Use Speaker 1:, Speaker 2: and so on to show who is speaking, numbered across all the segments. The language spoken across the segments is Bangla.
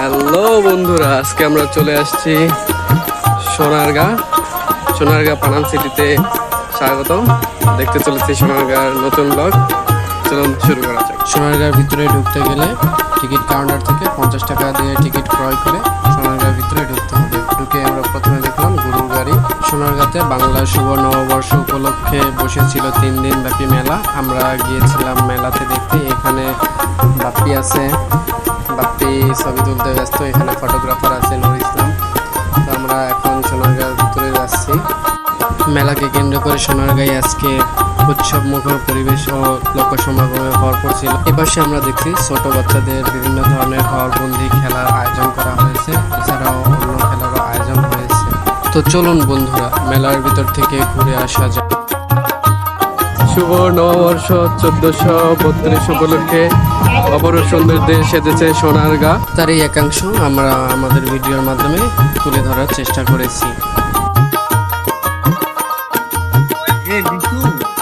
Speaker 1: হ্যালো বন্ধুরা, আজকে আমরা চলে আসছি সোনারগাঁ পানাম সিটিতে। স্বাগতম। দেখতে চলেছি সোনারগাঁর নতুন ব্লগ। চলুন শুরু করা যাক।
Speaker 2: সোনারগাঁর ভিতরে ঢুকতে গেলে টিকিট কাউন্টার থেকে 50 টাকা দিয়ে টিকিট ক্রয় করে সোনারগাঁর ভিতরে ঢুকতে হবে। ঢুকে আমরা প্রথমে দেখলাম গরুর গাড়ি। সোনারগাঁতে বাংলা শুভ নববর্ষ উপলক্ষে বসেছিল 3 দিন ব্যাপী মেলা। আমরা গিয়েছিলাম মেলাতে দেখতে। এখানে বাপ্পি আছে, বাপ্পি ছবি তুলতে ব্যস্ত। এখানে ফটোগ্রাফার আছে নুর ইসলাম। তো আমরা এখন সোনারগাঁর ভিতরে যাচ্ছি। মেলাকে কেন্দ্র করে সোনারগাঁয়ে আজকে উৎসব মুখর পরিবেশ ও লোকসমাগমে ভরপুর ছিল। এপাশে আমরা দেখছি ছোট বাচ্চাদের বিভিন্ন ধরনের ঘরবন্দি খেলার আয়োজন করা হয়েছে, এছাড়াও অন্য খেলারও আয়োজন হয়েছে। তো চলুন বন্ধুরা, মেলার ভিতর থেকে ঘুরে আসা যাক।
Speaker 1: শুভ নববর্ষ 1432 উপলক্ষে অপরূপ সৌন্দর্যে সেজেছে সোনারগাঁ।
Speaker 2: তার এই একাংশ আমরা আমাদের ভিডিওর মাধ্যমে তুলে ধরার চেষ্টা করেছি।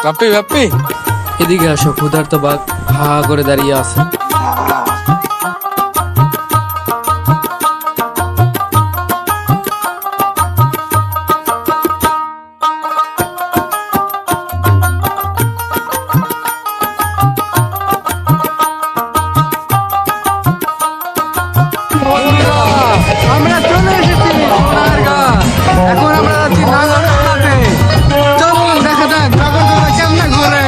Speaker 1: বাপ্পি
Speaker 2: এদিকে আসো, ক্ষুধার্ত বাঘ হা করে দাঁড়িয়ে আছে।
Speaker 1: আমরা চলে এসেছি সোনারগাঁ। এখন আমরা যাচ্ছি নাগরদোলাতে। চলুন দেখা যাক নাগরদোলা কেমনে ঘুরে।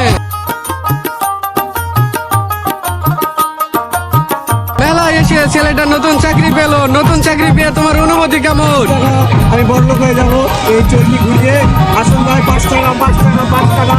Speaker 1: মেলায় এসে ছেলেটা নতুন চাকরি পেল। নতুন চাকরি পেয়ে তোমার অনুভূতি কেমন?
Speaker 3: আমি বড়লোক হয়ে যাবো এই চর্কি ঘুরিয়ে। আসুন ভাই, 5 টাকা 5 টাকা 5 টাকা।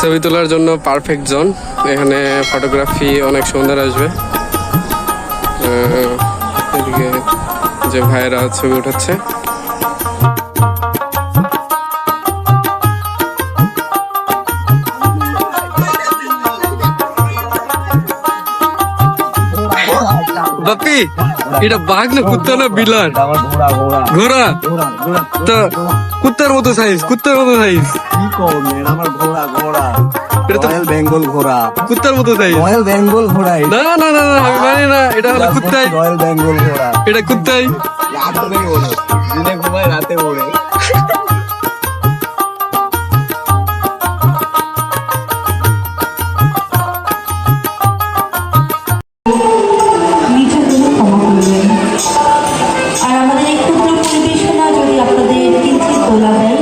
Speaker 1: ছবি তোলার জন্য পারফেক্ট জোন। এখানে ফটোগ্রাফি অনেক সুন্দর আসবে। এদিকে যে ভাইয়েরা ছবি উঠাচ্ছে। বাপি, এটা বাঘ না কুত্তা না বিড়াল? ঘোড়া। তো কুত্তার মতো সাইজ, কুত্তার মতো সাইজ।
Speaker 3: কি করবেন, আমার ঘোড়া ঘোড়া।
Speaker 1: এটা তো
Speaker 3: রয়্যাল বেঙ্গল ঘোড়া।
Speaker 1: কুত্তার মতো সাইজ।
Speaker 3: রয়্যাল বেঙ্গল ঘোড়া।
Speaker 1: না না না না, আমি মানি না। এটা হলো কুত্তাই।
Speaker 3: রয়্যাল বেঙ্গল ঘোড়া।
Speaker 1: এটা কুত্তাই।
Speaker 3: রাতে ওড়ে, দিনে ঘুমায়, রাতে ওড়ে।
Speaker 4: আর আমাদের এই ক্ষুদ্র পরিবেশনা যদি আপনাদের কিঞ্চিত তোলা দেয়।